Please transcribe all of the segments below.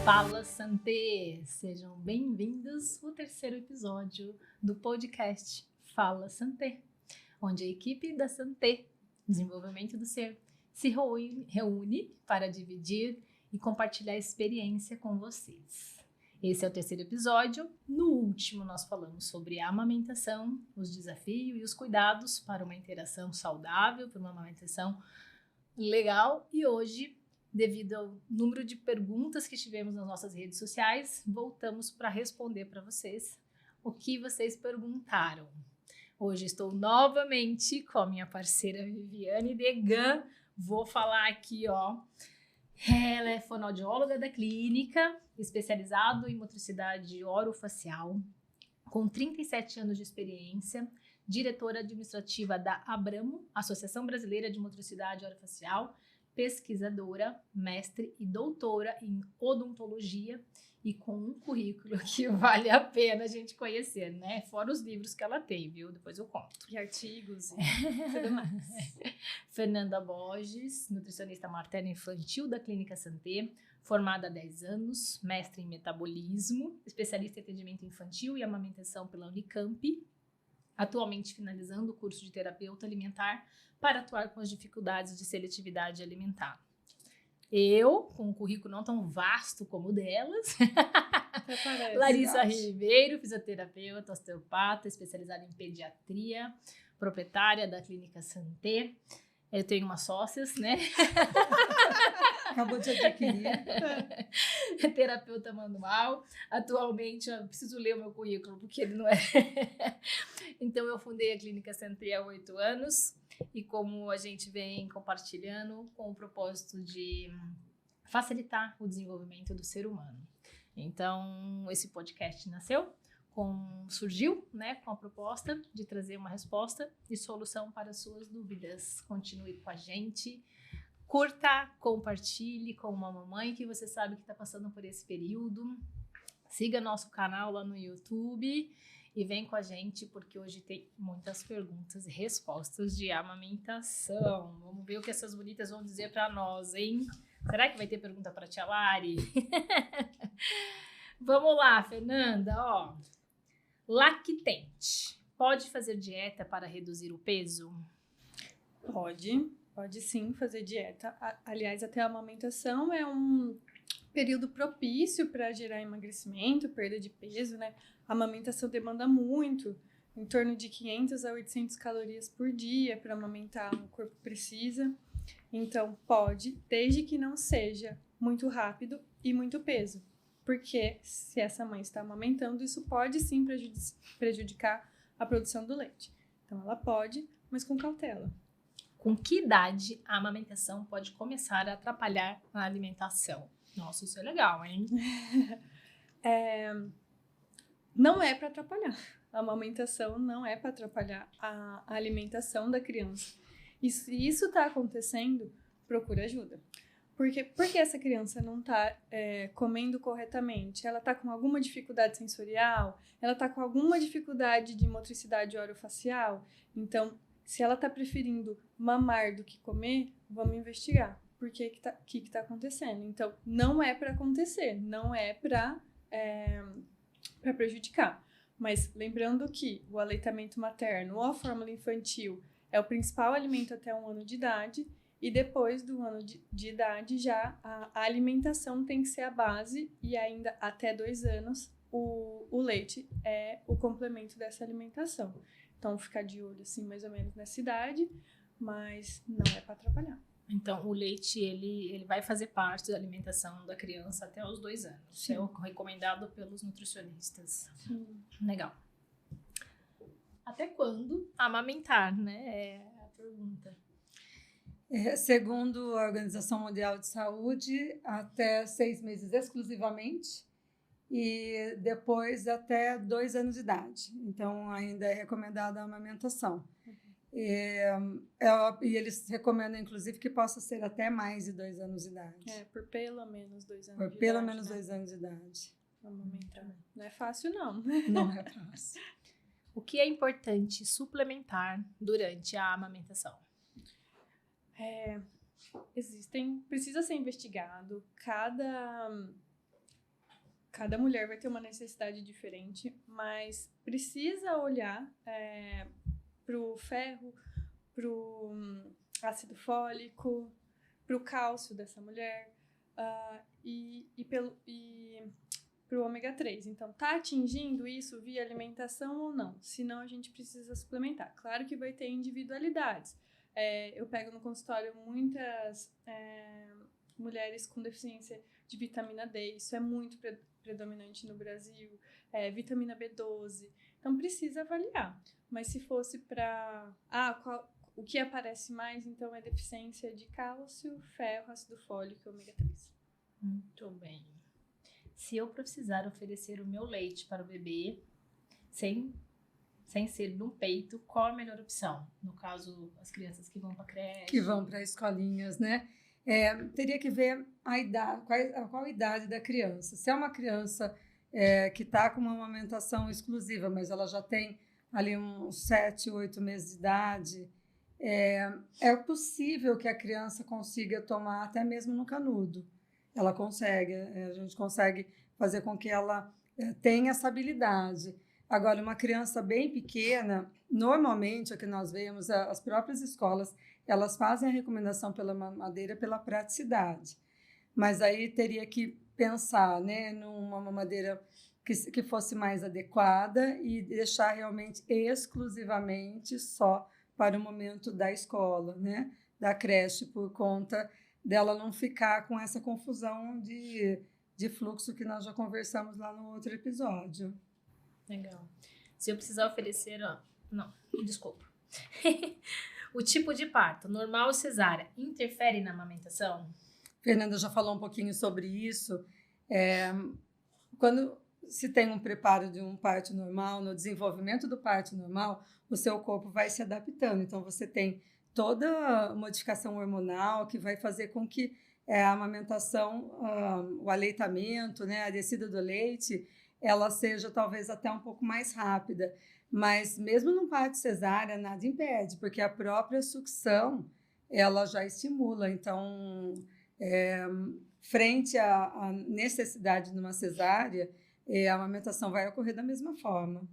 Fala Santé! Sejam bem-vindos ao terceiro episódio do podcast Fala Santé, onde a equipe da Santé, Desenvolvimento do Ser, se reúne para dividir e compartilhar a experiência com vocês. Esse é o terceiro episódio. No último, nós falamos sobre a amamentação, os desafios e os cuidados para uma interação saudável, para uma amamentação legal. E hoje, devido ao número de perguntas que tivemos nas nossas redes sociais, voltamos para responder para vocês o que vocês perguntaram. Hoje estou novamente com a minha parceira Viviane Degan. Vou falar aqui, ela é fonoaudióloga da clínica, especializada em motricidade orofacial, com 37 anos de experiência, diretora administrativa da Abramo, Associação Brasileira de Motricidade Orofacial, pesquisadora, mestre e doutora em odontologia e com um currículo que vale a pena a gente conhecer, né? Fora os livros que ela tem, viu? Depois eu conto. E artigos e tudo mais. Fernanda Borges, nutricionista materna infantil da Clínica Santé, formada há 10 anos, mestre em metabolismo, especialista em atendimento infantil e amamentação pela Unicamp, atualmente finalizando o curso de terapeuta alimentar para atuar com as dificuldades de seletividade alimentar. Eu, com um currículo não tão vasto como o delas, Larissa Ribeiro, fisioterapeuta, osteopata, especializada em pediatria, proprietária da Clínica Santé. Eu tenho umas sócias, né? Acabou de adquirir. Terapeuta manual. Atualmente, eu preciso ler o meu currículo, porque ele não é. Então, eu fundei a Clínica Santé há 8 anos. E como a gente vem compartilhando com o propósito de facilitar o desenvolvimento do ser humano. Então, esse podcast surgiu, né, com a proposta de trazer uma resposta e solução para as suas dúvidas. Continue com a gente, curta, compartilhe com uma mamãe que você sabe que está passando por esse período. Siga nosso canal lá no YouTube e vem com a gente, porque hoje tem muitas perguntas e respostas de amamentação. Vamos ver o que essas bonitas vão dizer para nós, hein? Será que vai ter pergunta para a tia Lari? Vamos lá, Fernanda, Lactente, pode fazer dieta para reduzir o peso? Pode sim fazer dieta. Aliás, até a amamentação é um período propício para gerar emagrecimento, perda de peso, né? A amamentação demanda muito, em torno de 500 a 800 calorias por dia para amamentar, o corpo precisa. Então, pode, desde que não seja muito rápido e muito peso. Porque se essa mãe está amamentando, isso pode sim prejudicar a produção do leite. Então, ela pode, mas com cautela. Com que idade a amamentação pode começar a atrapalhar a alimentação? Nossa, isso é legal, hein? Não é para atrapalhar. A amamentação não é para atrapalhar a alimentação da criança. E se isso está acontecendo, procura ajuda. Porque essa criança não está comendo corretamente? Ela está com alguma dificuldade sensorial? Ela está com alguma dificuldade de motricidade orofacial? Então, se ela está preferindo mamar do que comer, vamos investigar. Por que está acontecendo? Então, não é para acontecer, não é para prejudicar. Mas lembrando que o aleitamento materno ou a fórmula infantil é o principal alimento até 1 ano de idade, e depois do ano de idade já a alimentação tem que ser a base, e ainda até 2 anos o leite é o complemento dessa alimentação. Então, ficar de olho assim mais ou menos nessa idade, mas não é para atrapalhar. Então, o leite, ele vai fazer parte da alimentação da criança até os 2 anos. Sim. É o recomendado pelos nutricionistas. Sim. Legal. Até quando amamentar, né? É a pergunta. Segundo a Organização Mundial de Saúde, até 6 meses exclusivamente e depois até 2 anos de idade. Então, ainda é recomendada a amamentação. E eles recomendam, inclusive, que possa ser até mais de 2 anos de idade. Por pelo menos 2 anos de idade. Por pelo menos 2 anos de idade. Amamentar. Não é fácil, não. Não é fácil. O que é importante suplementar durante a amamentação? Precisa ser investigado. cada mulher vai ter uma necessidade diferente, mas precisa olhar pro ferro, pro ácido fólico, pro cálcio dessa mulher, e pro ômega 3. Então, tá atingindo isso via alimentação ou não? Se não, a gente precisa suplementar. Claro que vai ter individualidades. Eu pego no consultório muitas mulheres com deficiência de vitamina D, isso é muito predominante no Brasil, vitamina B12. Então, precisa avaliar. Mas se fosse para... o que aparece mais, então, é deficiência de cálcio, ferro, ácido fólico e ômega 3. Muito bem. Se eu precisar oferecer o meu leite para o bebê, sem ser no peito, qual a melhor opção? No caso, as crianças que vão para a creche. Que vão para escolinhas, né? Teria que ver a idade, qual a idade da criança. Se é uma criança que está com uma amamentação exclusiva, mas ela já tem ali uns 7, 8 meses de idade, é possível que a criança consiga tomar até mesmo no canudo. Ela consegue, a gente consegue fazer com que ela tenha essa habilidade. Agora, uma criança bem pequena, normalmente, o que nós vemos, as próprias escolas, elas fazem a recomendação pela mamadeira pela praticidade. Mas aí teria que pensar, né, numa mamadeira que fosse mais adequada e deixar realmente exclusivamente só para o momento da escola, né, da creche, por conta dela não ficar com essa confusão de fluxo que nós já conversamos lá no outro episódio. Legal. Se eu precisar oferecer... Não, desculpa. O tipo de parto, normal ou cesárea, interfere na amamentação? Fernanda já falou um pouquinho sobre isso. Quando se tem um preparo de um parto normal, no desenvolvimento do parto normal, o seu corpo vai se adaptando. Então, você tem toda modificação hormonal que vai fazer com que a amamentação, o aleitamento, né, a descida do leite, ela seja talvez até um pouco mais rápida. Mas mesmo no parto cesárea, nada impede, porque a própria sucção, ela já estimula. Então, frente à necessidade de uma cesárea, a amamentação vai ocorrer da mesma forma.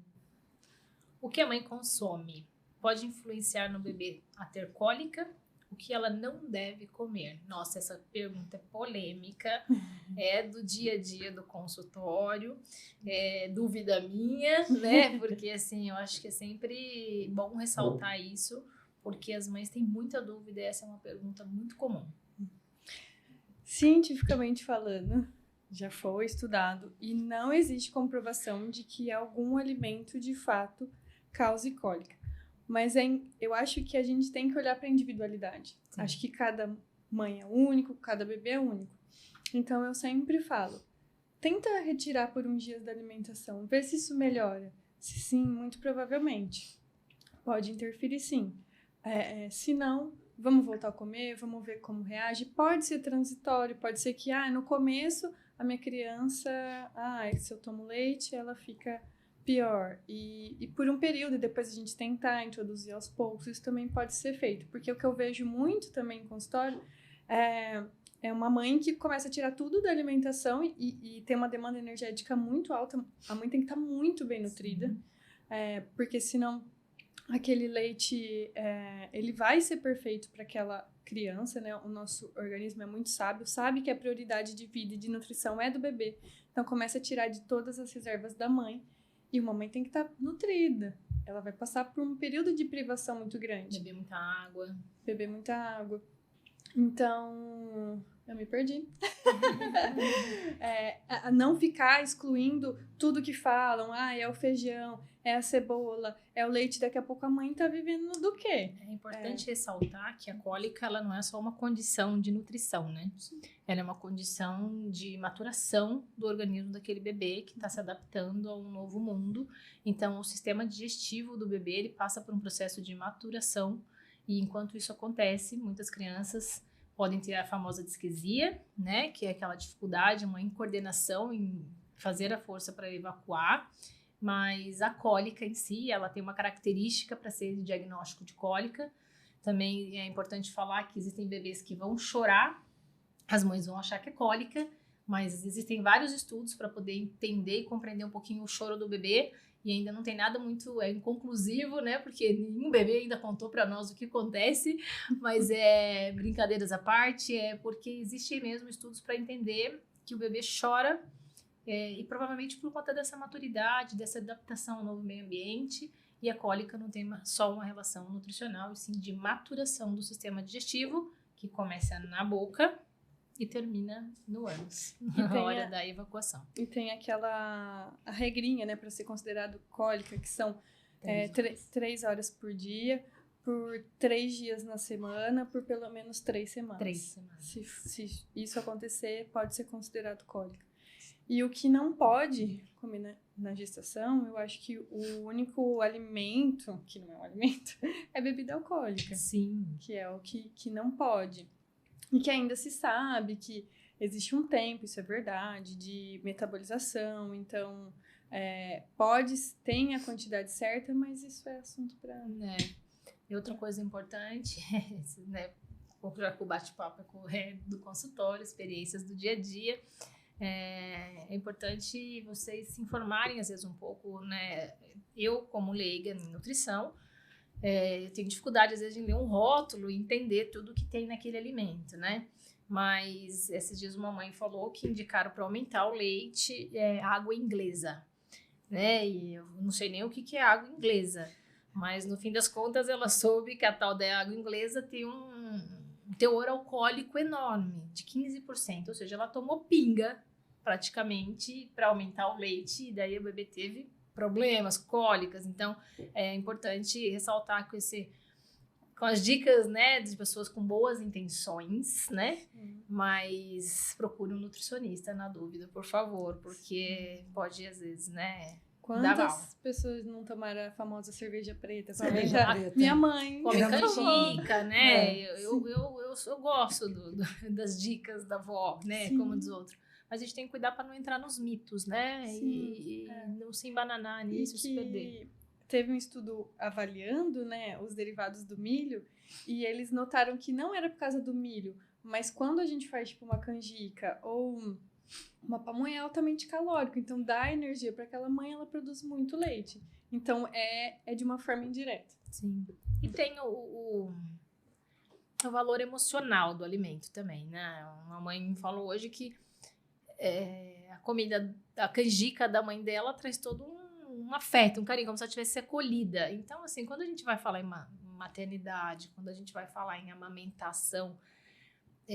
O que a mãe consome pode influenciar no bebê a ter cólica? O que ela não deve comer? Nossa, essa pergunta é polêmica, é do dia a dia do consultório, é dúvida minha, né? Porque, assim, eu acho que é sempre bom ressaltar isso, porque as mães têm muita dúvida e essa é uma pergunta muito comum. Cientificamente falando, já foi estudado e não existe comprovação de que algum alimento, de fato, cause cólica. Mas eu acho que a gente tem que olhar para a individualidade. Sim. Acho que cada mãe é único, cada bebê é único. Então, eu sempre falo, tenta retirar por uns dias da alimentação, vê se isso melhora. Se sim, muito provavelmente. Pode interferir, sim. Se não, vamos voltar a comer, vamos ver como reage. Pode ser transitório, pode ser que no começo a minha criança, se eu tomo leite, ela fica pior. E por um período, e depois a gente tentar introduzir aos poucos, isso também pode ser feito. Porque o que eu vejo muito também em consultório é uma mãe que começa a tirar tudo da alimentação e tem uma demanda energética muito alta. A mãe tem que estar muito bem nutrida, porque senão aquele leite, ele vai ser perfeito para aquela criança, né? O nosso organismo é muito sábio, sabe que a prioridade de vida e de nutrição é do bebê. Então, começa a tirar de todas as reservas da mãe. E uma mãe tem que estar nutrida. Ela vai passar por um período de privação muito grande. Beber muita água. Beber muita água. Então, eu me perdi. Não ficar excluindo tudo que falam. É o feijão, é a cebola, é o leite. Daqui a pouco a mãe está vivendo do quê? É importante ressaltar que a cólica ela não é só uma condição de nutrição, né? Sim. Ela é uma condição de maturação do organismo daquele bebê que está se adaptando a um novo mundo. Então, o sistema digestivo do bebê ele passa por um processo de maturação. E enquanto isso acontece, muitas crianças podem ter a famosa disquesia, né? Que é aquela dificuldade, uma incoordenação em fazer a força para evacuar. Mas a cólica em si, ela tem uma característica para ser diagnóstico de cólica. Também é importante falar que existem bebês que vão chorar, as mães vão achar que é cólica, mas existem vários estudos para poder entender e compreender um pouquinho o choro do bebê, e ainda não tem nada muito inconclusivo, né? Porque nenhum bebê ainda contou para nós o que acontece, mas brincadeiras à parte, porque existem mesmo estudos para entender que o bebê chora, e provavelmente por conta dessa maturidade, dessa adaptação ao novo meio ambiente, e a cólica não tem só uma relação nutricional, e sim de maturação do sistema digestivo, que começa na boca e termina no ânus, na hora da evacuação. E tem a regrinha, né, para ser considerado cólica, que são 3 horas por dia, por 3 dias na semana, por pelo menos 3 semanas. 3 semanas. Se isso acontecer, pode ser considerado cólica. E o que não pode comer na gestação, eu acho que o único alimento, que não é um alimento, é bebida alcoólica. Sim. Que é o que não pode. E que ainda se sabe que existe um tempo, isso é verdade, de metabolização. Então, tem a quantidade certa, mas isso é assunto para... E outra coisa importante, né, já que o bate-papo do consultório, experiências do dia a dia, é importante vocês se informarem, às vezes, um pouco, né? Eu, como leiga em nutrição, eu tenho dificuldade, às vezes, de ler um rótulo e entender tudo que tem naquele alimento, né? Mas, esses dias, uma mãe falou que indicaram para aumentar o leite água inglesa, né? E eu não sei nem o que é água inglesa, mas, no fim das contas, ela soube que a tal da água inglesa tem um teor alcoólico enorme, de 15%, ou seja, ela tomou pinga, praticamente, para aumentar o leite, e daí o bebê teve problemas, cólicas. Então, é importante ressaltar com as dicas, né, de pessoas com boas intenções, né, mas procure um nutricionista na dúvida, por favor, porque pode, às vezes, né, Quantas pessoas não tomaram a famosa cerveja preta? Cerveja preta. Minha mãe. Come canjica, né? Eu gosto das dicas da avó, né? Sim. Como dos outros. Mas a gente tem que cuidar para não entrar nos mitos, né? E não se embananar nisso, se perder. Teve um estudo avaliando, né, os derivados do milho, e eles notaram que não era por causa do milho, mas quando a gente faz tipo uma canjica ou uma pamonha, é altamente calórico, então dá energia para aquela mãe, ela produz muito leite. Então é de uma forma indireta. Sim. E tem o valor emocional do alimento também, né? Uma mãe me falou hoje que a comida, a canjica da mãe dela traz todo um afeto, um carinho, como se ela tivesse acolhida. Então, assim, quando a gente vai falar em maternidade, quando a gente vai falar em amamentação,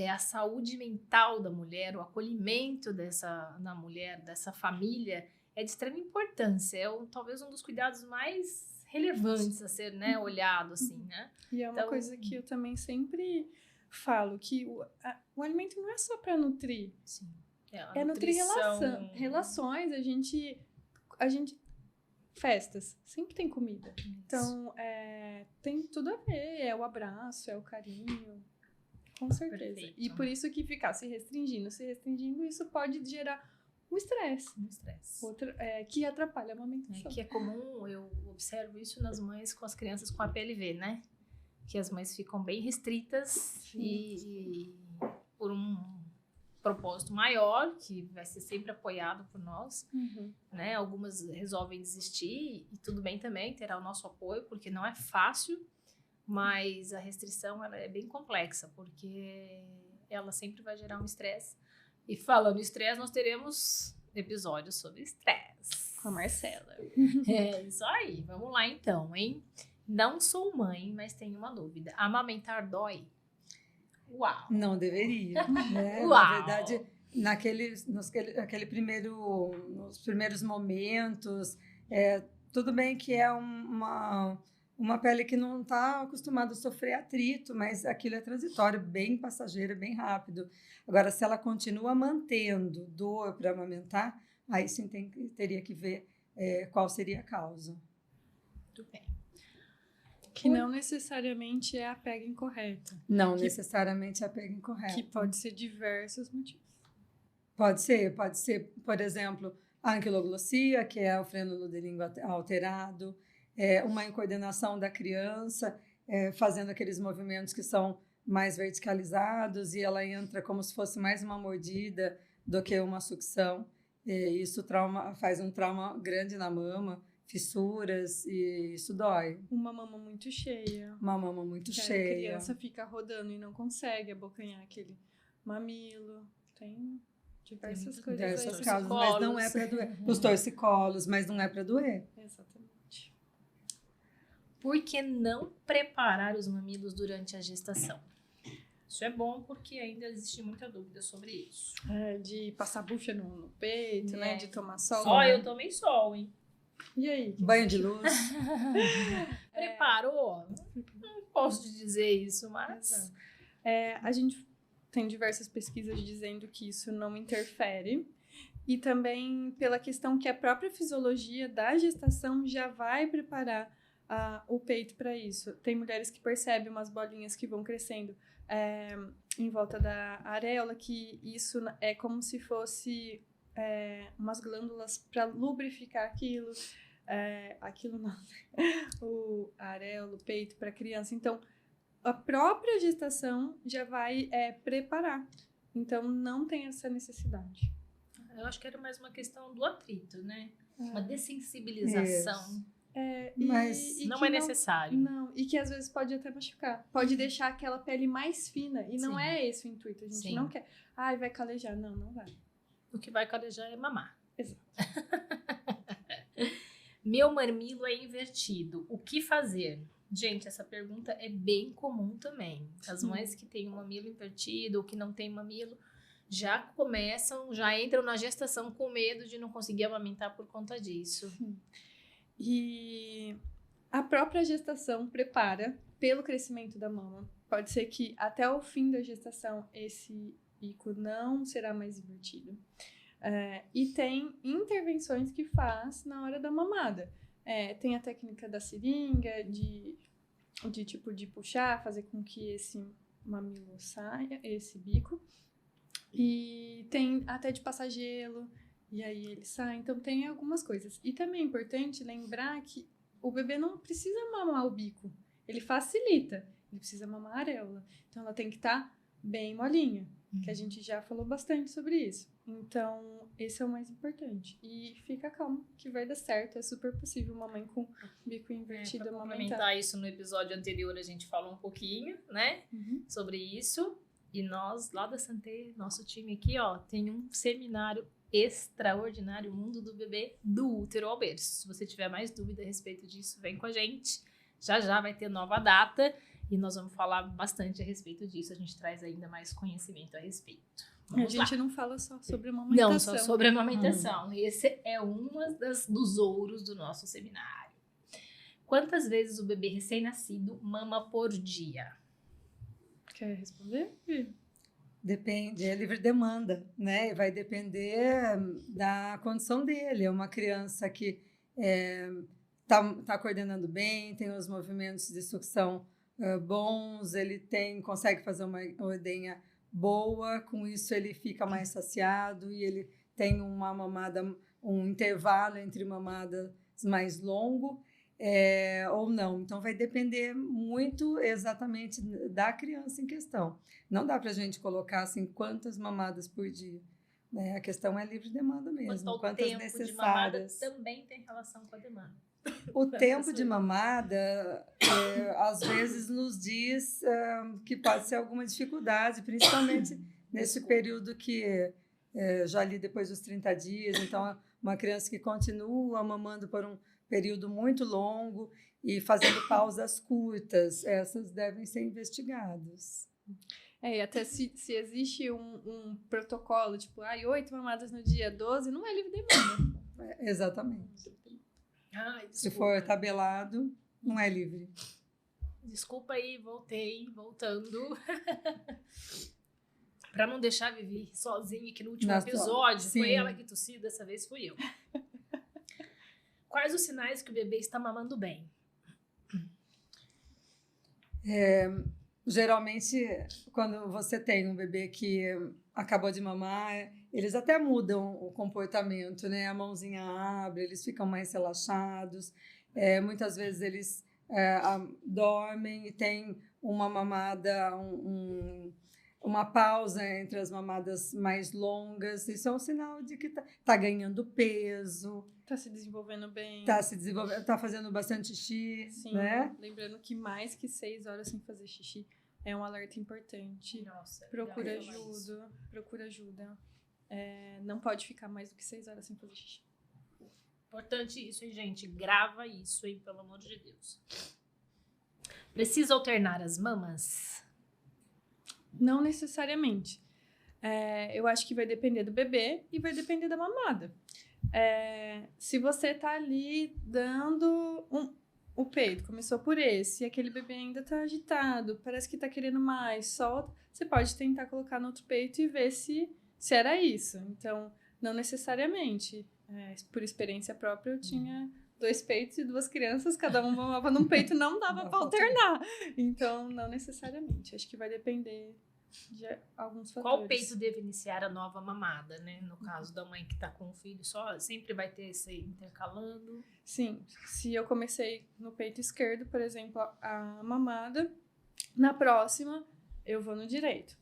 a saúde mental da mulher, o acolhimento da mulher, dessa família, é de extrema importância. Talvez um dos cuidados mais relevantes a ser, né, olhado, assim, né? E é uma coisa que eu também sempre falo, que o alimento não é só para nutrir. Sim. É nutrir relações, a gente... Festas, sempre tem comida. Isso. Então, tem tudo a ver, é o abraço, é o carinho, com certeza. Perfeito. E por isso que ficar se restringindo, isso pode gerar um estresse. Que atrapalha a amamentação. Que é comum, eu observo isso nas mães com as crianças com APLV, né? Que as mães ficam bem restritas e por um propósito maior, que vai ser sempre apoiado por nós, né? Algumas resolvem desistir e tudo bem também, terá o nosso apoio, porque não é fácil, mas a restrição ela é bem complexa, porque ela sempre vai gerar um estresse. E falando em estresse, nós teremos episódios sobre estresse. Com a Marcela. É isso aí, vamos lá então, hein? Não sou mãe, mas tenho uma dúvida. Amamentar dói? Uau! Não deveria, né? Uau. Na verdade, nos primeiros momentos, tudo bem que é uma pele que não está acostumada a sofrer atrito, mas aquilo é transitório, bem passageiro, bem rápido. Agora, se ela continua mantendo dor para amamentar, aí sim teria que ver qual seria a causa. Muito bem. Que não necessariamente é a pega incorreta. Não necessariamente é a pega incorreta. Que pode ser diversos motivos. Pode ser, por exemplo, a anquiloglossia, que é o frênulo de língua alterado, uma incoordenação da criança, fazendo aqueles movimentos que são mais verticalizados e ela entra como se fosse mais uma mordida do que uma sucção. E isso faz um trauma grande na mama, fissuras, e isso dói. Uma mama muito cheia. Uma mama muito Que cheia. a criança fica rodando e não consegue abocanhar aquele mamilo. Tem diversas coisas aí. Diversos casos, mas não é para doer. Os torcicolos, mas não é para doer. Exatamente. Por que não preparar os mamilos durante a gestação? Isso é bom porque ainda existe muita dúvida sobre isso. De passar bucha no peito, né? De tomar sol. Só eu tomei sol, hein? E aí? Banho de luz. Preparou? Não posso te dizer isso, mas... A gente tem diversas pesquisas dizendo que isso não interfere. E também pela questão que a própria fisiologia da gestação já vai preparar o peito para isso. Tem mulheres que percebem umas bolinhas que vão crescendo em volta da areola, que isso é como se fosse umas glândulas para lubrificar aquilo. Aquilo não. A areola, o peito para a criança. Então, a própria gestação já vai preparar. Então, não tem essa necessidade. Eu acho que era mais uma questão do atrito, né? Uma dessensibilização. Mas não é necessário. Não, e que às vezes pode até machucar. Pode deixar aquela pele mais fina. E não é esse o intuito. A gente não quer. Vai calejar. Não, não vai. O que vai calejar é mamar. Exato. Meu mamilo é invertido. O que fazer? Gente, essa pergunta é bem comum também. As mães que têm um mamilo invertido ou que não têm mamilo já entram na gestação com medo de não conseguir amamentar por conta disso. E a própria gestação prepara pelo crescimento da mama. Pode ser que até o fim da gestação esse bico não será mais invertido. E tem intervenções que faz na hora da mamada. Tem a técnica da seringa, de puxar, fazer com que esse mamilo saia, esse bico. E tem até de passar gelo, e aí ele sai. Então tem algumas coisas. E também é importante lembrar que o bebê não precisa mamar o bico. Ele facilita. Ele precisa mamar a areola. Então ela tem que estar bem molinha. Que a gente já falou bastante sobre isso. Então, esse é o mais importante. E fica calmo, que vai dar certo. É super possível uma mãe com bico invertido pra amamentar. complementar isso, no episódio anterior a gente falou um pouquinho, né? Sobre isso. E nós, lá da Santé, nosso time aqui, tem um seminário extraordinário, Mundo do Bebê, do útero ao berço. Se você tiver mais dúvida a respeito disso, vem com a gente. Já vai ter nova data. E nós vamos falar bastante a respeito disso. A gente traz ainda mais conhecimento a respeito. A gente não fala só sobre a amamentação. Não, só sobre a amamentação. Esse é dos ouros do nosso seminário. Quantas vezes o bebê recém-nascido mama por dia? Quer responder? Depende, é livre demanda, né? Vai depender da condição dele. É uma criança que tá coordenando bem, tem os movimentos de sucção bons, ele consegue fazer uma ordenha boa, com isso ele fica mais saciado e ele tem uma mamada, um intervalo entre mamadas mais longo ou não. Então vai depender muito exatamente da criança em questão. Não dá para a gente colocar assim quantas mamadas por dia. A questão é livre demanda mesmo, quantas necessárias. De mamada também tem relação com a demanda. O tempo de mamada, às vezes, nos diz que pode ser alguma dificuldade, principalmente nesse período que já ali depois dos 30 dias. Então, uma criança que continua mamando por um período muito longo e fazendo pausas curtas, essas devem ser investigadas. E até se existe um protocolo, tipo, 8 mamadas no dia, 12, não é livre demanda. Exatamente. Se Desculpa. for tabelado, não é livre. Desculpa aí, voltando. Pra não deixar a Vivi sozinha, que no último episódio foi ela que tossiu, dessa vez fui eu. Quais os sinais que o bebê está mamando bem? Geralmente, quando você tem um bebê que acabou de mamar, eles até mudam o comportamento, né? A mãozinha abre, eles ficam mais relaxados. Muitas vezes eles dormem e tem uma mamada, uma pausa entre as mamadas mais longas, isso é um sinal de que tá ganhando peso, Tá se desenvolvendo bem. tá se desenvolvendo, tá fazendo bastante xixi, Sim, né? lembrando que mais que 6 horas sem fazer xixi é um alerta importante. Nossa, Procura legal falar isso. ajuda, procura ajuda. Não pode ficar mais do que 6 horas sem fazer xixi. Importante isso, hein, gente? Grava isso, hein, pelo amor de Deus. Precisa alternar as mamas? Não necessariamente. Eu acho que vai depender do bebê e vai depender da mamada. Se você tá ali dando o peito, começou por esse, e aquele bebê ainda tá agitado, parece que tá querendo mais, solta, você pode tentar colocar no outro peito e ver se era isso. Então, não necessariamente. Por experiência própria, eu tinha 2 peitos e 2 crianças, cada uma mamava num peito, não dava pra alternar. Então, não necessariamente. Acho que vai depender de alguns fatores. Qual peito deve iniciar a nova mamada, né? No caso da mãe que tá com o filho, sempre vai ter esse intercalando. Sim, se eu comecei no peito esquerdo, por exemplo, a mamada, na próxima eu vou no direito.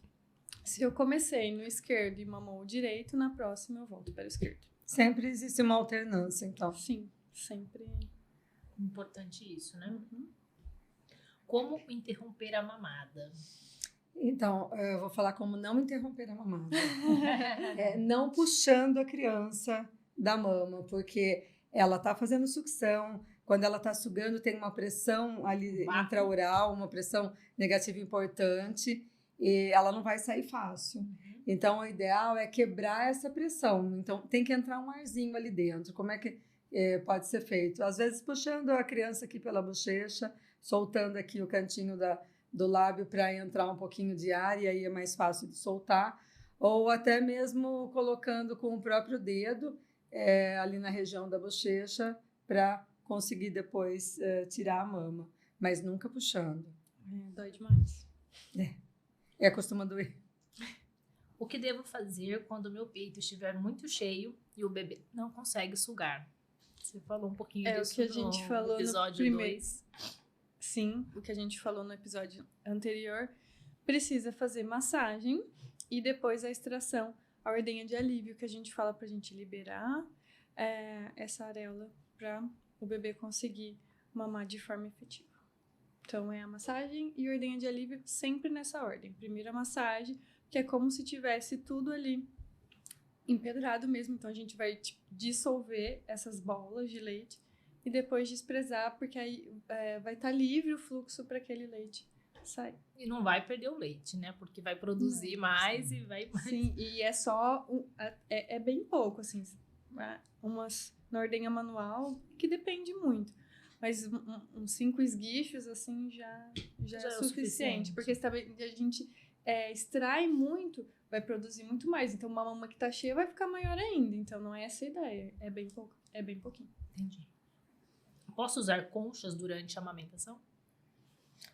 Se eu comecei no esquerdo e mamou o direito, na próxima eu volto para o esquerdo. Sempre existe uma alternância, então. Sim, sempre. Importante isso, né? Como interromper a mamada? Então, eu vou falar como não interromper a mamada. Não puxando a criança da mama, porque ela está fazendo sucção. Quando ela está sugando, tem uma pressão ali intraoral, uma pressão negativa importante, e ela não vai sair fácil. Então, o ideal é quebrar essa pressão. Então, tem que entrar um arzinho ali dentro. Como é que pode ser feito? Às vezes, puxando a criança aqui pela bochecha, soltando aqui o cantinho do lábio para entrar um pouquinho de ar, e aí é mais fácil de soltar. Ou até mesmo colocando com o próprio dedo ali na região da bochecha para conseguir depois tirar a mama. Mas nunca puxando. Dói demais. Costuma doer. O que devo fazer quando o meu peito estiver muito cheio e o bebê não consegue sugar? Você falou um pouquinho disso o que a gente falou no episódio 2. Sim, o que a gente falou no episódio anterior. Precisa fazer massagem e depois a extração, a ordenha de alívio, que a gente fala pra gente liberar essa areola para o bebê conseguir mamar de forma efetiva. Então, é a massagem e a ordenha de alívio sempre nessa ordem. Primeiro a massagem, que é como se tivesse tudo ali empedrado mesmo. Então, a gente vai dissolver essas bolas de leite e depois desprezar, porque aí vai estar livre o fluxo para aquele leite sair. E não vai perder o leite, né? Porque vai produzir mais e vai mais. Sim, e é só... é bem pouco, assim. Umas na ordenha manual, que depende muito. Mas uns 5 esguichos, assim, já é o suficiente. Porque a gente extrai muito, vai produzir muito mais. Então, uma mama que tá cheia vai ficar maior ainda. Então, não é essa a ideia. É bem pouquinho. Entendi. Posso usar conchas durante a amamentação?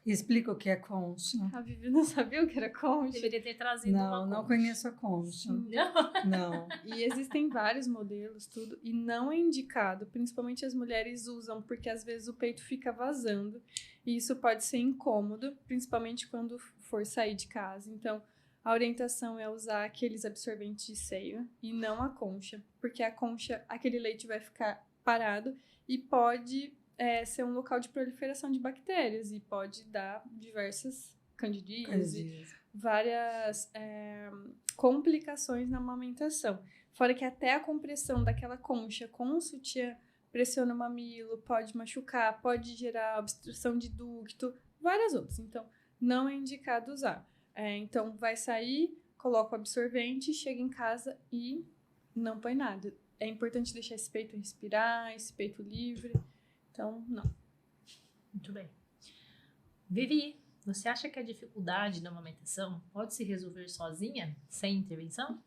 Explica o que é concha. A Vivi não sabia o que era concha. Deveria ter trazido uma concha. Não conheço a concha. Não. E existem vários modelos, tudo, e não é indicado, principalmente as mulheres usam, porque às vezes o peito fica vazando, e isso pode ser incômodo, principalmente quando for sair de casa. Então, a orientação é usar aqueles absorventes de seio e não a concha, porque a concha, aquele leite vai ficar parado e pode ser um local de proliferação de bactérias e pode dar diversas candidíase, várias complicações na amamentação. Fora que até a compressão daquela concha com o sutiã pressiona o mamilo, pode machucar, pode gerar obstrução de ducto, várias outras. Então, não é indicado usar. Então, vai sair, coloca o absorvente, chega em casa e não põe nada. É importante deixar esse peito respirar, esse peito livre. Então, não. Muito bem. Vivi, você acha que a dificuldade da amamentação pode se resolver sozinha, sem intervenção?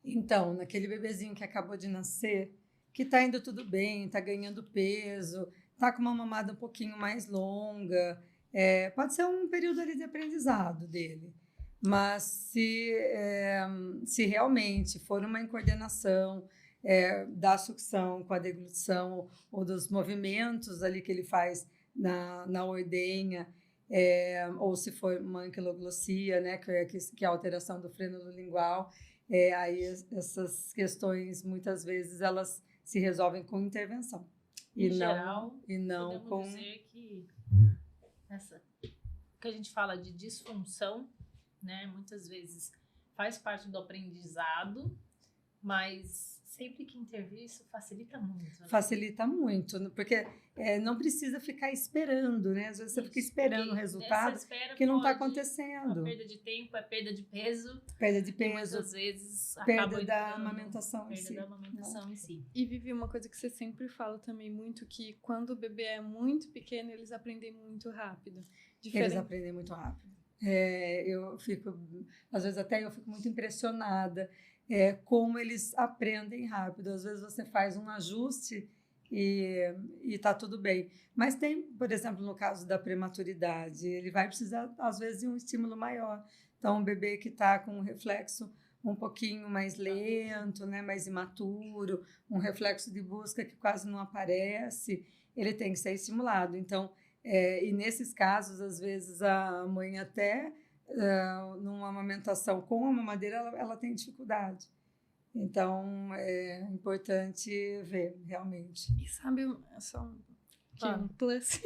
Então, naquele bebezinho que acabou de nascer, que tá indo tudo bem, tá ganhando peso, tá com uma mamada um pouquinho mais longa, pode ser um período ali de aprendizado dele. Mas se realmente for uma incoordenação da sucção com a deglutição ou dos movimentos ali que ele faz na ordenha, ou se for uma anquiloglossia, né, que é a alteração do frênulo lingual, aí essas questões, muitas vezes, elas se resolvem com intervenção. Em geral, podemos com... dizer que que a gente fala de disfunção, né, muitas vezes faz parte do aprendizado, mas sempre que intervir, isso facilita muito. Né? Facilita muito, porque não precisa ficar esperando, né? Às vezes você fica esperando o resultado que não está acontecendo. A perda de tempo, a perda de peso. Perda de peso. Muitas vezes perda da amamentação em si. E Vivi, uma coisa que você sempre fala também muito, que quando o bebê é muito pequeno, eles aprendem muito rápido. Eles aprendem muito rápido. Às vezes até eu fico muito impressionada como eles aprendem rápido. Às vezes você faz um ajuste e está tudo bem. Mas tem, por exemplo, no caso da prematuridade, ele vai precisar, às vezes, de um estímulo maior. Então, um bebê que está com um reflexo um pouquinho mais lento, né, mais imaturo, um reflexo de busca que quase não aparece, ele tem que ser estimulado. Então, e nesses casos, às vezes, a mãe até, numa amamentação com a mamadeira, ela tem dificuldade. Então, é importante ver, realmente. E sabe, só um plus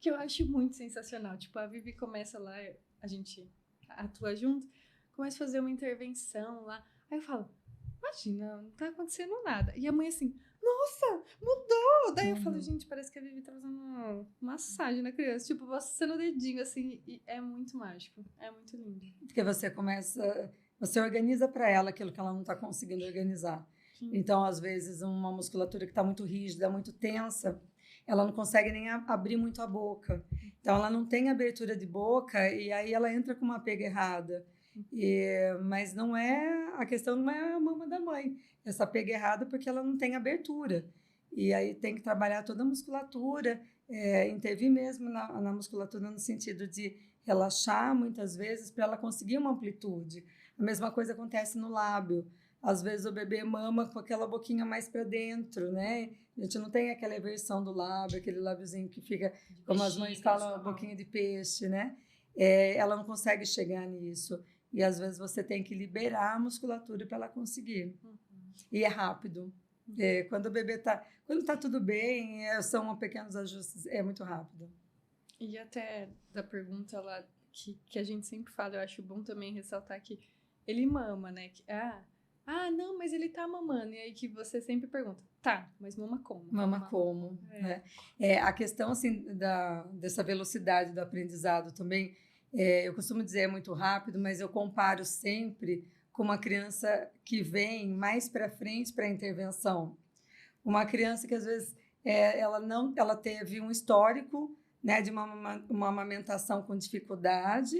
que eu acho muito sensacional. Tipo, a Vivi começa lá, a gente atua junto, começa a fazer uma intervenção lá. Aí eu falo, imagina, não tá acontecendo nada. E a mãe assim, nossa, mudou! Daí eu falo, gente, parece que a Vivi tá fazendo uma massagem na criança. Tipo, você no dedinho, assim, e é muito mágico. É muito lindo. Porque você organiza para ela aquilo que ela não está conseguindo organizar. Sim. Então, às vezes, uma musculatura que está muito rígida, muito tensa, ela não consegue nem abrir muito a boca. Então, ela não tem abertura de boca e aí ela entra com uma pega errada. Mas a questão não é a mama da mãe. Essa pega errada porque ela não tem abertura. E aí tem que trabalhar toda a musculatura, intervir mesmo na musculatura no sentido de relaxar muitas vezes para ela conseguir uma amplitude. A mesma coisa acontece no lábio. Às vezes o bebê mama com aquela boquinha mais para dentro, né? A gente não tem aquela eversão do lábio, aquele lábiozinho que fica, como as mães falam, boquinha de peixe, né? Ela não consegue chegar nisso. E às vezes você tem que liberar a musculatura para ela conseguir. E é rápido. Quando o bebê quando tá tudo bem, são pequenos ajustes, é muito rápido. E até da pergunta lá que a gente sempre fala, eu acho bom também ressaltar que ele mama, né? Não, mas ele tá mamando. E aí que você sempre pergunta, tá, mas mama como? Mama como, né? A questão, assim, dessa velocidade do aprendizado também, eu costumo dizer é muito rápido, mas eu comparo sempre com uma criança que vem mais para frente para a intervenção. Uma criança que, às vezes, ela teve um histórico, né, de uma amamentação com dificuldade,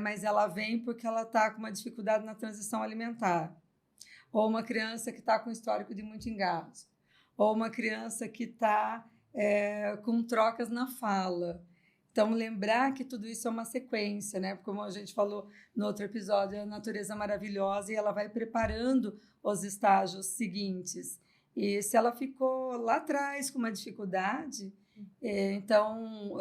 mas ela vem porque ela está com uma dificuldade na transição alimentar. Ou uma criança que está com histórico de muito engasgo. Ou uma criança que está com trocas na fala. Então, lembrar que tudo isso é uma sequência, né? Como a gente falou no outro episódio, a natureza é maravilhosa e ela vai preparando os estágios seguintes. E se ela ficou lá atrás com uma dificuldade, então...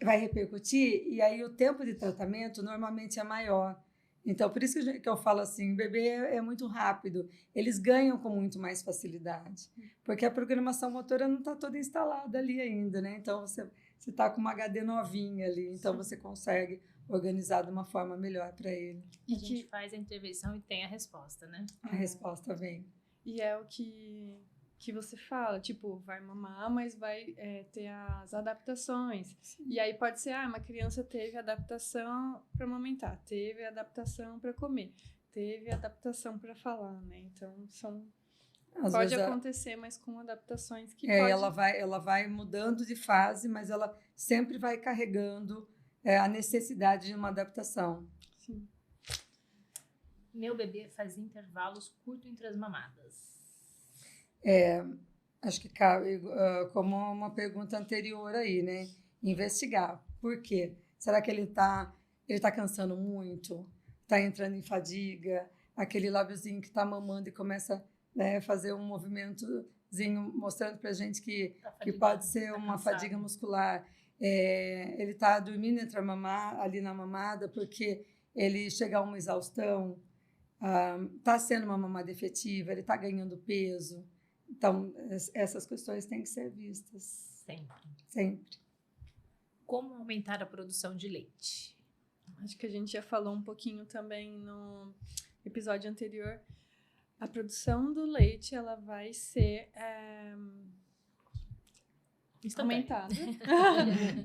Vai repercutir, e aí o tempo de tratamento normalmente é maior. Então, por isso que eu falo assim, o bebê é muito rápido, eles ganham com muito mais facilidade, porque a programação motora não está toda instalada ali ainda, né? Então, você está com uma HD novinha ali, então você consegue organizar de uma forma melhor para ele. A gente faz a intervenção e tem a resposta, né? A resposta vem. E é o que você fala, tipo, vai mamar, mas vai ter as adaptações. Sim. E aí pode ser, uma criança teve adaptação para amamentar, teve adaptação para comer, teve adaptação para falar, né? Então, pode acontecer, mas com adaptações que pode... Ela vai mudando de fase, mas ela sempre vai carregando a necessidade de uma adaptação. Sim. Meu bebê faz intervalos curtos entre as mamadas. Acho que cabe, como uma pergunta anterior aí, né? Investigar. Por quê? Será que ele tá cansando muito? Está entrando em fadiga? Aquele lábiozinho que está mamando e começa a fazer um movimentozinho mostrando para a gente que pode ser uma fadiga muscular. ele está dormindo entre ali na mamada porque ele chega a uma exaustão, está sendo uma mamada efetiva, ele está ganhando peso. Então, essas questões têm que ser vistas. Sempre. Como aumentar a produção de leite? Acho que a gente já falou um pouquinho também no episódio anterior. A produção do leite, ela vai ser aumentada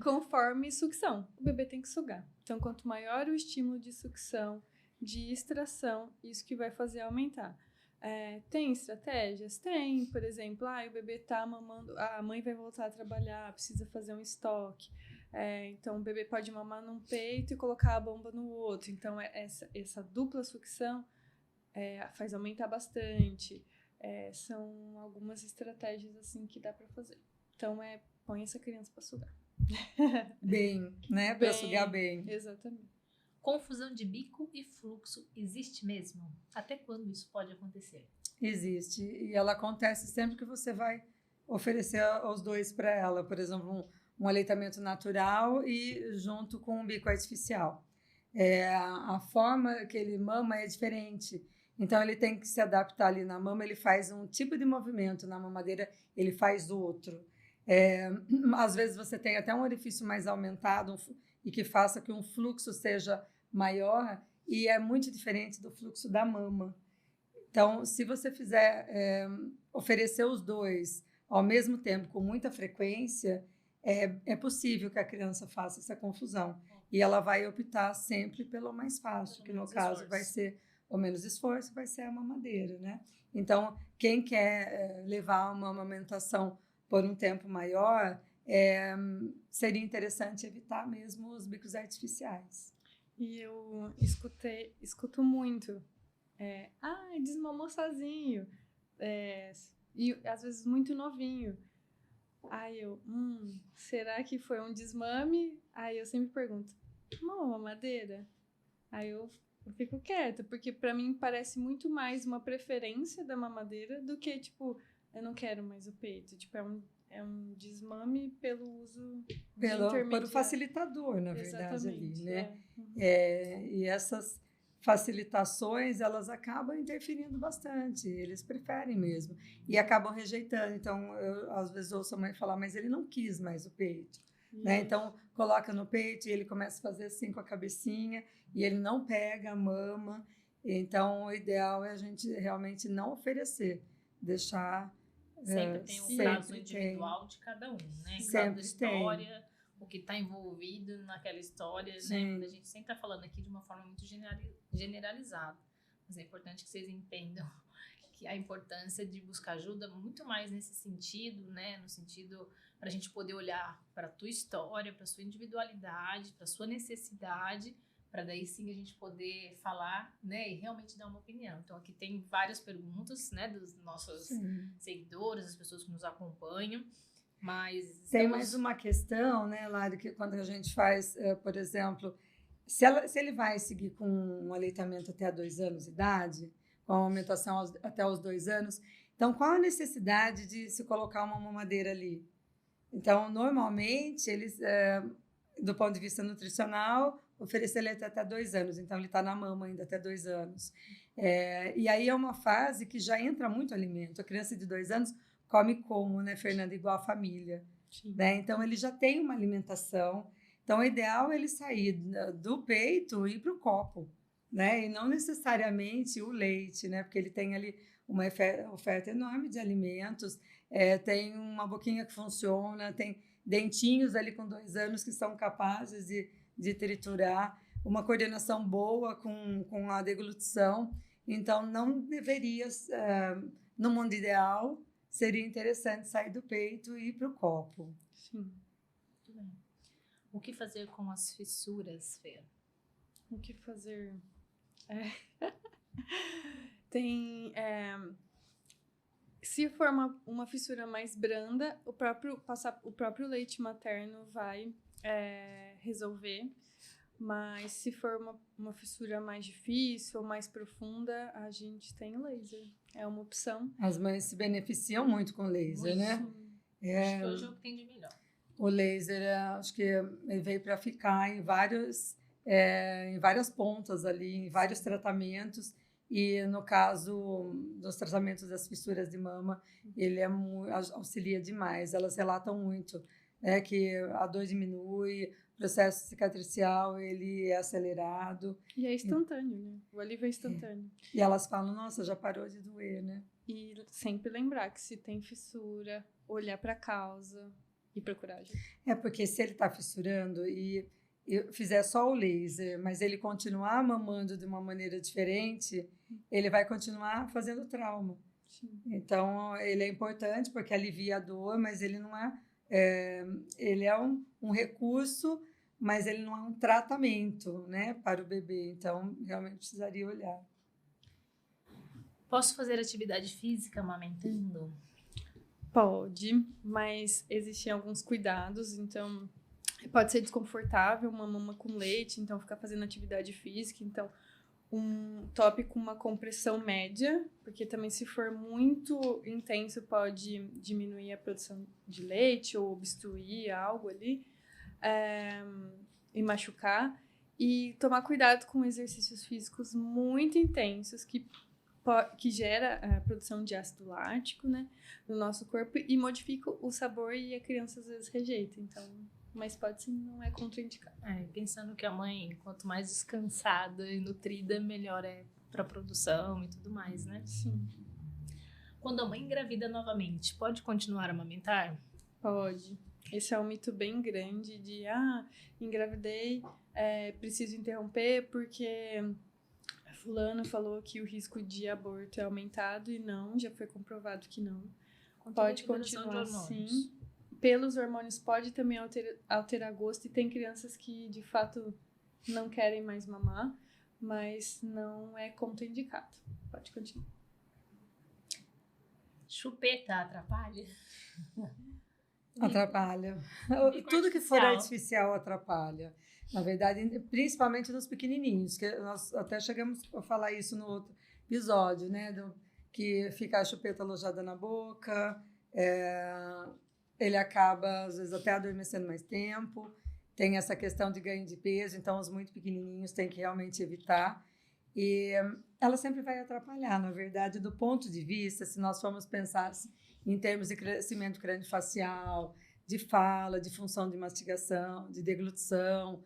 conforme sucção. O bebê tem que sugar. Então, quanto maior o estímulo de sucção, de extração, isso que vai fazer aumentar. Tem estratégias? Tem. Por exemplo, o bebê tá mamando, a mãe vai voltar a trabalhar, precisa fazer um estoque. Então, o bebê pode mamar num peito e colocar a bomba no outro. Então, essa dupla sucção faz aumentar bastante. São algumas estratégias assim que dá para fazer. Então, põe essa criança para sugar. Bem, né? Para sugar bem. Exatamente. Confusão de bico e fluxo existe mesmo? Até quando isso pode acontecer? Existe. E ela acontece sempre que você vai oferecer os dois para ela. Por exemplo, um aleitamento natural e junto com um bico artificial. A forma que ele mama é diferente. Então, ele tem que se adaptar ali na mama. Ele faz um tipo de movimento na mamadeira, ele faz outro. Às vezes, você tem até um orifício mais aumentado e que faça que um fluxo seja maior e é muito diferente do fluxo da mama. Então, se você fizer oferecer os dois ao mesmo tempo, com muita frequência, é possível que a criança faça essa confusão. E ela vai optar sempre pelo mais fácil, que no caso vai ser o menos esforço, vai ser a mamadeira, né? Então, quem quer levar uma amamentação por um tempo maior, seria interessante evitar mesmo os bicos artificiais. E eu escuto muito. Desmamou sozinho. E às vezes muito novinho. Será que foi um desmame? Aí eu sempre pergunto, uma mamadeira? Aí eu fico quieta, porque pra mim parece muito mais uma preferência da mamadeira do que, tipo, eu não quero mais o peito. Tipo, é um desmame pelo uso pelo facilitador, na verdade. Exatamente, ali, né? E essas facilitações, elas acabam interferindo bastante, eles preferem mesmo, e acabam rejeitando. Então, eu às vezes ouço a mãe falar, mas ele não quis mais o peito, né? Então, coloca no peito e ele começa a fazer assim com a cabecinha, e ele não pega a mama. Então, o ideal é a gente realmente não oferecer, deixar... Sempre tem um caso individual de cada um, né? Cada história, o que está envolvido naquela história, né? A gente sempre está falando aqui de uma forma muito generalizada, mas é importante que vocês entendam que a importância de buscar ajuda muito mais nesse sentido, né? No sentido para a gente poder olhar para a tua história, para a sua individualidade, para a sua necessidade, para daí sim a gente poder falar, né, e realmente dar uma opinião. Então aqui tem várias perguntas, né, dos nossos seguidores, das pessoas que nos acompanham, mas... Tem mais uma questão, né, Lari, que quando a gente faz, por exemplo, se ele vai seguir com um aleitamento até 2 anos de idade, com a amamentação até os 2 anos, então qual a necessidade de se colocar uma mamadeira ali? Então, normalmente, eles, do ponto de vista nutricional, oferecer leite até 2 anos. Então, ele está na mama ainda até 2 anos. E aí é uma fase que já entra muito alimento. A criança de 2 anos come como, né, Fernanda? Igual a família. Né? Então, ele já tem uma alimentação. Então, o ideal é ele sair do peito e ir para o copo, né? E não necessariamente o leite, né? Porque ele tem ali uma oferta enorme de alimentos, tem uma boquinha que funciona, tem dentinhos ali com 2 anos que são capazes de triturar, uma coordenação boa com a deglutição. Então, não deveria, no mundo ideal, seria interessante sair do peito e ir para o copo. Sim. Muito bem. O que fazer com as fissuras, Fê? O que fazer? Tem... se for uma fissura mais branda, o próprio leite materno vai resolver. Mas se for uma fissura mais difícil ou mais profunda, a gente tem laser. É uma opção. As mães se beneficiam muito com laser, né? Acho que hoje é o que tem de melhor. O laser, acho que ele veio para ficar em várias pontas ali, em vários tratamentos. E no caso dos tratamentos das fissuras de mama, ele auxilia demais. Elas relatam muito, né, que a dor diminui, o processo cicatricial ele é acelerado. E é instantâneo, né? O alívio é instantâneo. E elas falam, nossa, já parou de doer, né? E sempre lembrar que se tem fissura, olhar para a causa e procurar ajuda. Porque se ele está fissurando e eu fizer só o laser, mas ele continuar mamando de uma maneira diferente, ele vai continuar fazendo trauma. Sim. Então, ele é importante porque alivia a dor, mas ele não ele é um recurso, mas ele não é um tratamento, né, para o bebê. Então, realmente precisaria olhar. Posso fazer atividade física amamentando? Pode, mas existem alguns cuidados, então pode ser desconfortável uma mama com leite, então ficar fazendo atividade física, então um top com uma compressão média, porque também se for muito intenso pode diminuir a produção de leite ou obstruir algo ali e machucar, e tomar cuidado com exercícios físicos muito intensos que gera a produção de ácido lático, né, no nosso corpo e modifica o sabor e a criança às vezes rejeita, então, mas pode sim, não é contraindicado. Pensando que a mãe, quanto mais descansada e nutrida, melhor é para produção e tudo mais, né? Sim. Quando a mãe engravida novamente, pode continuar a amamentar? Pode. Esse é um mito bem grande de, engravidei, preciso interromper porque fulano falou que o risco de aborto é aumentado e não, já foi comprovado que não. Pode continuar sim. Pelos hormônios pode também alterar gosto e tem crianças que de fato não querem mais mamar, mas não é contraindicado. Pode continuar. Chupeta atrapalha? Atrapalha. Tudo que for artificial atrapalha. Na verdade, principalmente nos pequenininhos, que nós até chegamos a falar isso no outro episódio, né? Que fica a chupeta alojada na boca, ele acaba, às vezes, até adormecendo mais tempo. Tem essa questão de ganho de peso, então os muito pequenininhos têm que realmente evitar. E ela sempre vai atrapalhar, na verdade, do ponto de vista, se nós formos pensar em termos de crescimento craniofacial, de fala, de função de mastigação, de deglutição,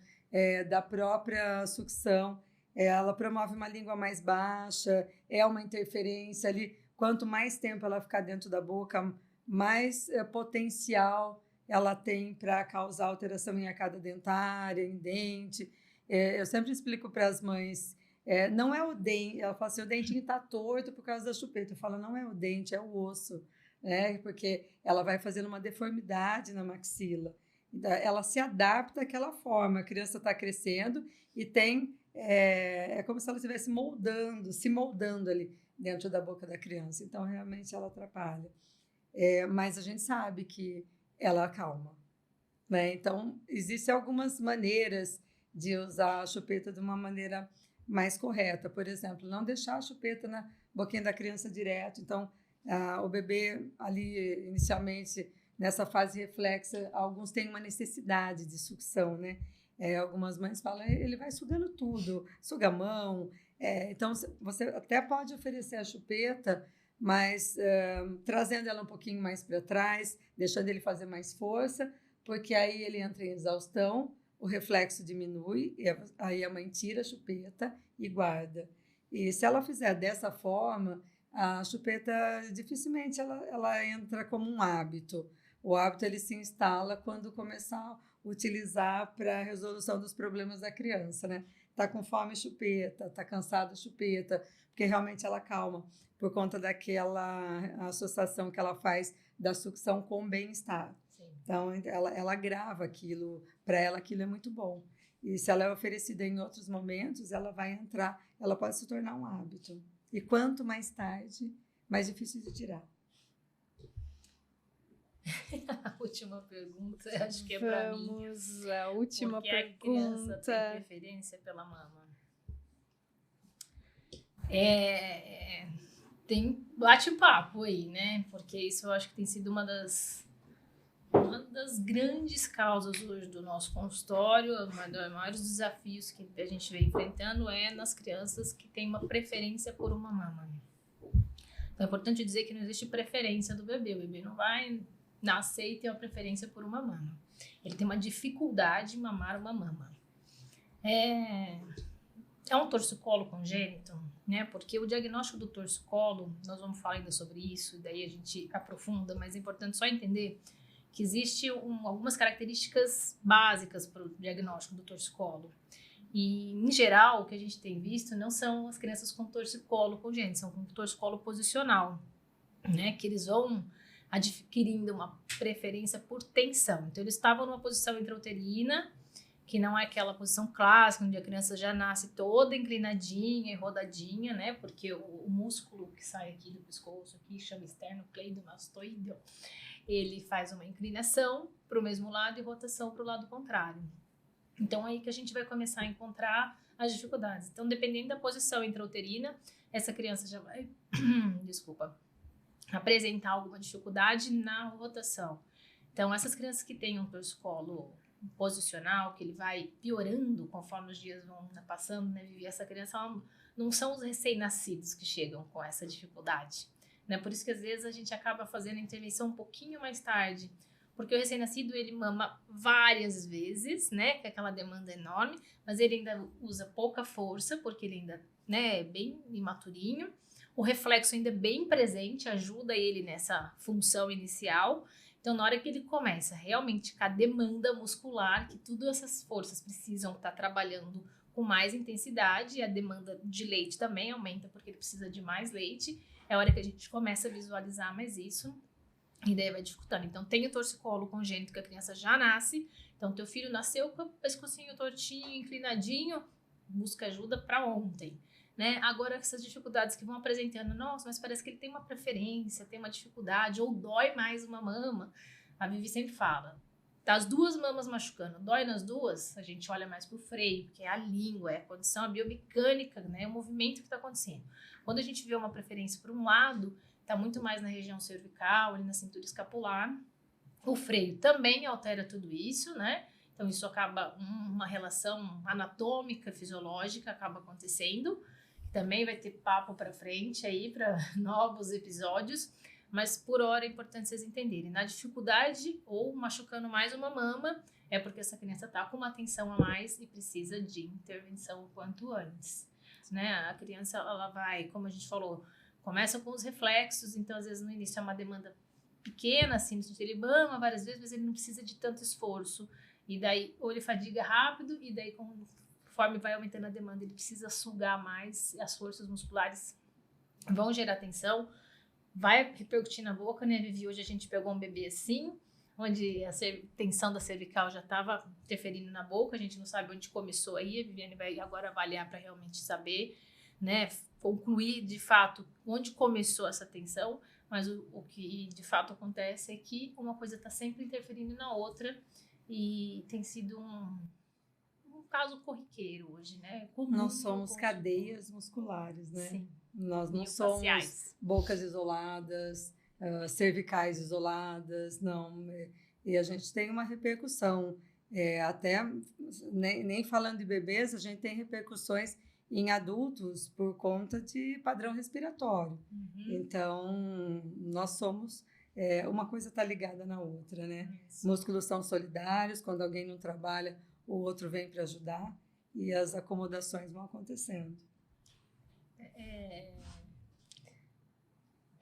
da própria sucção, ela promove uma língua mais baixa, é uma interferência ali. Quanto mais tempo ela ficar dentro da boca, mais potencial ela tem para causar alteração em arcada dentária, em dente. Eu sempre explico para as mães, não é o dente, ela fala assim, o dentinho está torto por causa da chupeta. Eu falo, não é o dente, é o osso, né? Porque ela vai fazendo uma deformidade na maxila. Ela se adapta àquela forma, a criança está crescendo e tem, é como se ela estivesse se moldando ali dentro da boca da criança. Então, realmente, ela atrapalha. Mas a gente sabe que ela acalma, né? Então, existem algumas maneiras de usar a chupeta de uma maneira mais correta. Por exemplo, não deixar a chupeta na boquinha da criança direto. Então, o bebê ali, inicialmente, nessa fase reflexa, alguns têm uma necessidade de sucção, né? Algumas mães falam, ele vai sugando tudo, suga a mão. Então, você até pode oferecer a chupeta, mas trazendo ela um pouquinho mais para trás, deixando ele fazer mais força, porque aí ele entra em exaustão, o reflexo diminui, e aí a mãe tira a chupeta e guarda. E se ela fizer dessa forma, a chupeta dificilmente ela entra como um hábito. O hábito ele se instala quando começar a utilizar para a resolução dos problemas da criança, né? Tá com fome, chupeta, tá cansado, chupeta, porque realmente ela calma por conta daquela associação que ela faz da sucção com bem-estar. Então, ela agrava aquilo, para ela aquilo é muito bom. E se ela é oferecida em outros momentos, ela vai entrar, ela pode se tornar um hábito. E quanto mais tarde, mais difícil de tirar. A última pergunta, acho que é para mim. Vamos à última Porque pergunta. A criança tem preferência pela mama? Tem bate-papo aí, né? Porque isso eu acho que tem sido uma das Uma das grandes causas hoje do nosso consultório, um dos maiores desafios que a gente vem enfrentando é nas crianças que têm uma preferência por uma mama. Então é importante dizer que não existe preferência do bebê. O bebê não vai nascer e ter uma preferência por uma mama. Ele tem uma dificuldade em mamar uma mama. É um torcicolo congênito, né? Porque o diagnóstico do torcicolo, nós vamos falar ainda sobre isso, daí a gente aprofunda, mas é importante só entender que existe algumas características básicas para o diagnóstico do torcicolo. E, em geral, o que a gente tem visto não são as crianças com torcicolo congênito, são com torcicolo posicional, né? Que eles vão adquirindo uma preferência por tensão. Então, eles estavam numa posição intrauterina, que não é aquela posição clássica, onde a criança já nasce toda inclinadinha e rodadinha, né? Porque o músculo que sai aqui do pescoço, aqui, chama esternocleidomastoideo, ele faz uma inclinação para o mesmo lado e rotação para o lado contrário. Então, aí que a gente vai começar a encontrar as dificuldades. Então, dependendo da posição intrauterina, essa criança já vai, apresentar alguma dificuldade na rotação. Então, essas crianças que têm um torcicolo posicional, que ele vai piorando conforme os dias vão passando, né, Vivi? Essa criança não são os recém-nascidos que chegam com essa dificuldade, né? Por isso que às vezes a gente acaba fazendo a intervenção um pouquinho mais tarde, porque o recém-nascido ele mama várias vezes, né, com aquela demanda enorme, mas ele ainda usa pouca força, porque ele ainda, né, é bem imaturinho, o reflexo ainda é bem presente, ajuda ele nessa função inicial. Então, na hora que ele começa realmente com a demanda muscular, que todas essas forças precisam estar trabalhando com mais intensidade, e a demanda de leite também aumenta, porque ele precisa de mais leite, é a hora que a gente começa a visualizar mais isso, e daí vai dificultando. Então, tem o torcicolo congênito, que a criança já nasce, então teu filho nasceu com o pescocinho tortinho, inclinadinho, busca ajuda para ontem. Né? Agora, essas dificuldades que vão apresentando, nossa, mas parece que ele tem uma preferência, tem uma dificuldade, ou dói mais uma mama. A Vivi sempre fala, das duas mamas machucando, dói nas duas, a gente olha mais pro freio, que é a língua, é a condição biomecânica, né? É o movimento que está acontecendo. Quando a gente vê uma preferência por um lado, está muito mais na região cervical, ali na cintura escapular. O freio também altera tudo isso, né? Então, isso acaba, uma relação anatômica, fisiológica acaba acontecendo. Também vai ter papo para frente aí, para novos episódios, mas por hora é importante vocês entenderem. Na dificuldade ou machucando mais uma mama, é porque essa criança está com uma tensão a mais e precisa de intervenção o quanto antes. Né? A criança, ela vai, como a gente falou, começa com os reflexos, então às vezes no início é uma demanda pequena, assim, ele mama várias vezes, mas ele não precisa de tanto esforço. E daí, ou ele fadiga rápido, e daí conforme vai aumentando a demanda, ele precisa sugar mais, as forças musculares vão gerar tensão, vai repercutir na boca, né, Vivi? Hoje a gente pegou um bebê assim, onde a tensão da cervical já estava interferindo na boca, a gente não sabe onde começou aí, a Viviane vai agora avaliar para realmente saber, né, concluir de fato onde começou essa tensão, mas o que de fato acontece é que uma coisa está sempre interferindo na outra e tem sido um caso corriqueiro hoje, né? Nós somos cadeias musculares, né? Sim. Nós não somos bocas isoladas, cervicais isoladas, não. E a gente tem uma repercussão, até nem falando de bebês, a gente tem repercussões em adultos por conta de padrão respiratório. Uhum. Então, nós somos... uma coisa está ligada na outra, né? Isso. Músculos são solidários, quando alguém não trabalha, o outro vem para ajudar e as acomodações vão acontecendo.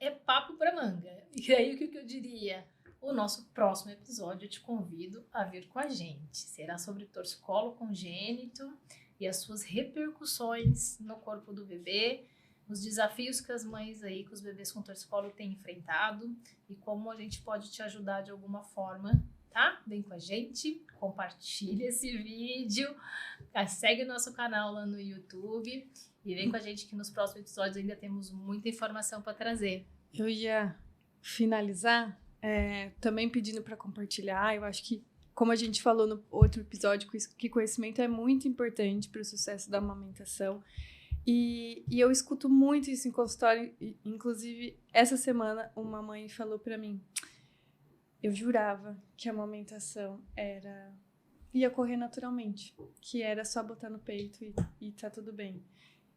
É papo para manga. E aí, o que eu diria? O nosso próximo episódio eu te convido a vir com a gente. Será sobre torcicolo congênito e as suas repercussões no corpo do bebê, os desafios que as mães aí, que os bebês com torcicolo têm enfrentado e como a gente pode te ajudar de alguma forma, tá? Vem com a gente, compartilha esse vídeo, segue o nosso canal lá no YouTube e vem com a gente que nos próximos episódios ainda temos muita informação para trazer. Eu ia finalizar também pedindo para compartilhar. Eu acho que, como a gente falou no outro episódio, que conhecimento é muito importante para o sucesso da amamentação. E eu escuto muito isso em consultório. Inclusive, essa semana, uma mãe falou para mim: eu jurava que a amamentação ia correr naturalmente, que era só botar no peito e tá tudo bem.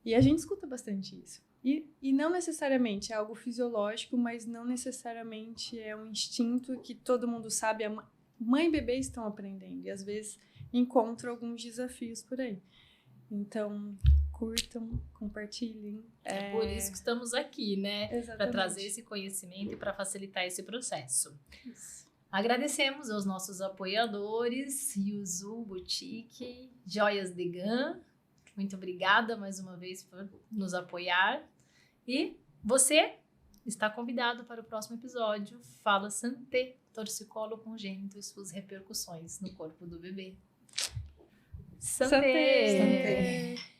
E a gente escuta bastante isso. E não necessariamente é algo fisiológico, mas não necessariamente é um instinto que todo mundo sabe. A mãe e bebê estão aprendendo e às vezes encontram alguns desafios por aí. Então, curtam, compartilhem. É por isso que estamos aqui, né? Exatamente. Para trazer esse conhecimento e para facilitar esse processo. Isso. Agradecemos aos nossos apoiadores, Yuzu Boutique, Joias Degan. Muito obrigada mais uma vez por nos apoiar. E você está convidado para o próximo episódio Fala Santé, torcicolo congênito e suas repercussões no corpo do bebê. Santé! Santé.